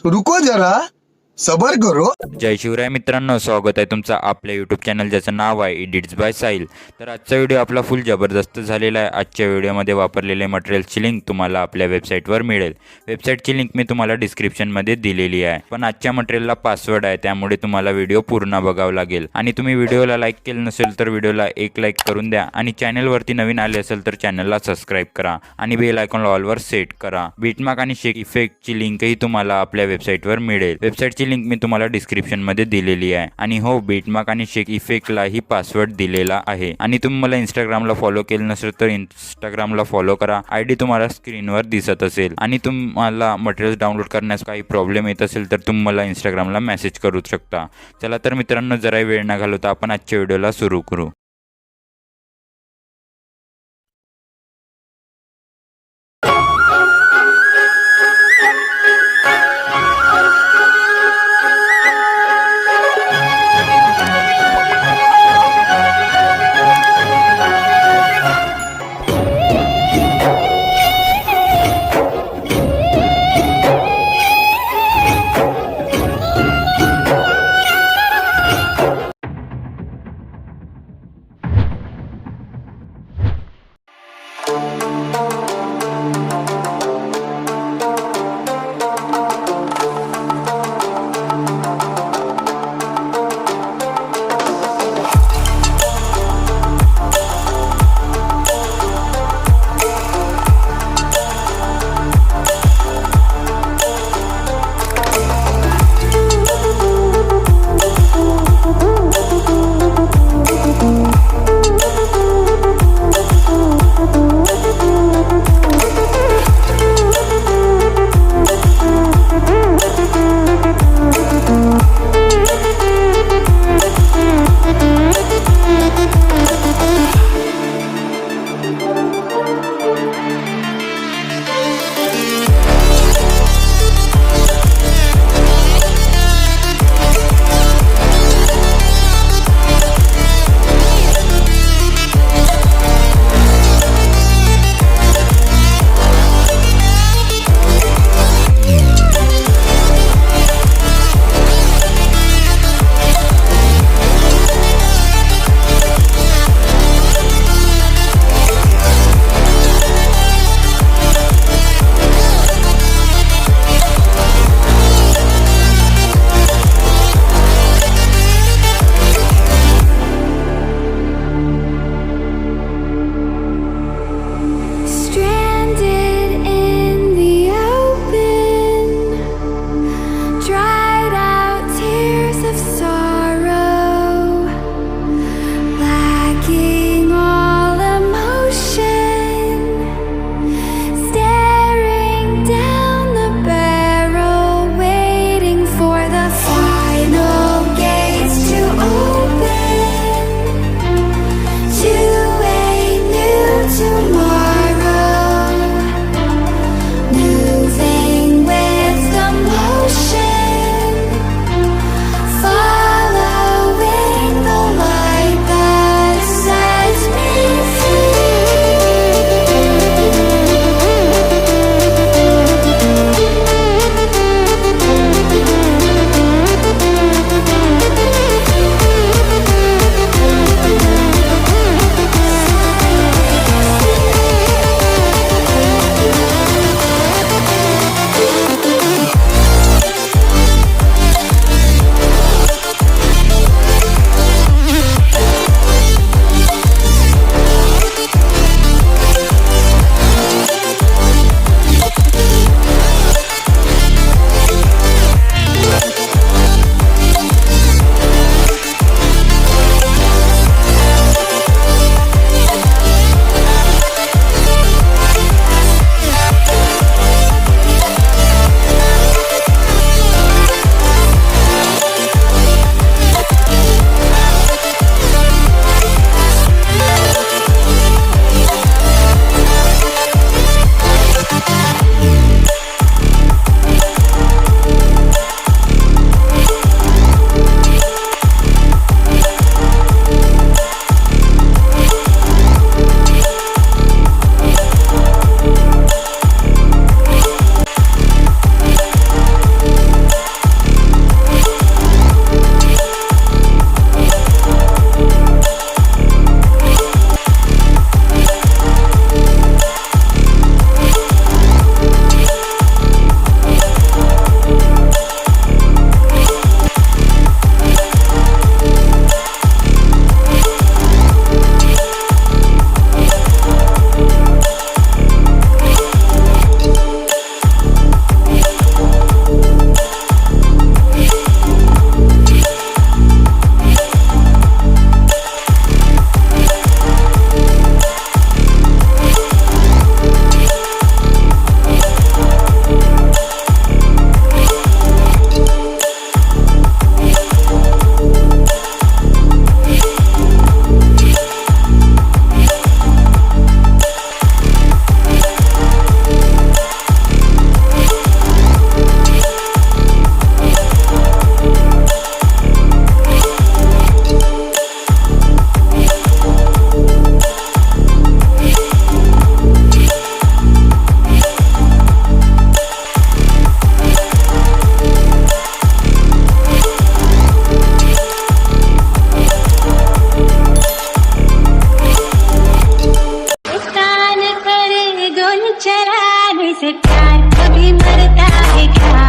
रुको जरा सबर करो। जय शिवराय मित्रांनो, स्वागत आहे तुमचं आपल्या यूट्यूब चॅनल ज्याचं नाव आहे एडिट्स बाय साहिल। तर आजचा व्हिडिओ आपला फुल जबरदस्त झालेला आहे। आजच्या व्हिडिओमध्ये वापरलेले मटेरियल्सची लिंक तुम्हाला आपल्या वेबसाईटवर मिळेल। वेबसाईटची लिंक मी तुम्हाला डिस्क्रिप्शनमध्ये दिलेली आहे, पण आजच्या मटेरियलला पासवर्ड आहे, त्यामुळे तुम्हाला व्हिडिओ पूर्ण बघावा लागेल। आणि तुम्ही व्हिडिओला लाईक केलं नसेल तर व्हिडिओला एक लाईक करून द्या आणि चॅनलवरती नवीन आले असेल तर चॅनलला सबस्क्राईब करा आणि बेल आयकॉनला ऑलवर सेट करा। बीटमार्क आणि शेक इफेक्टची लिंकही तुम्हाला आपल्या वेबसाईटवर मिळेल। वेबसाईटची लिंक मी तुम्हाला डिस्क्रिप्शन मध्ये दिलेली आहे। आणि हो, बीटमार्क आणि शेक इफेक्टलाही पासवर्ड दिलेला आहे। आणि तुम्ही मला इंस्टाग्रामला फॉलो केलं नसेल तर इंस्टाग्रामला फॉलो करा, आयडी तुम्हाला स्क्रीनवर दिसत असेल। आणि तुम्हाला मटेरियल डाउनलोड करण्यास काही प्रॉब्लेम येत असेल तर तुम्ही मला इंस्टाग्रामला मेसेज करू शकता। चला तर मित्रांनो, जरा वेळ न घालवता आपण आजच्या व्हिडिओला सुरू करू। चराने से प्यार कभी मरता है क्या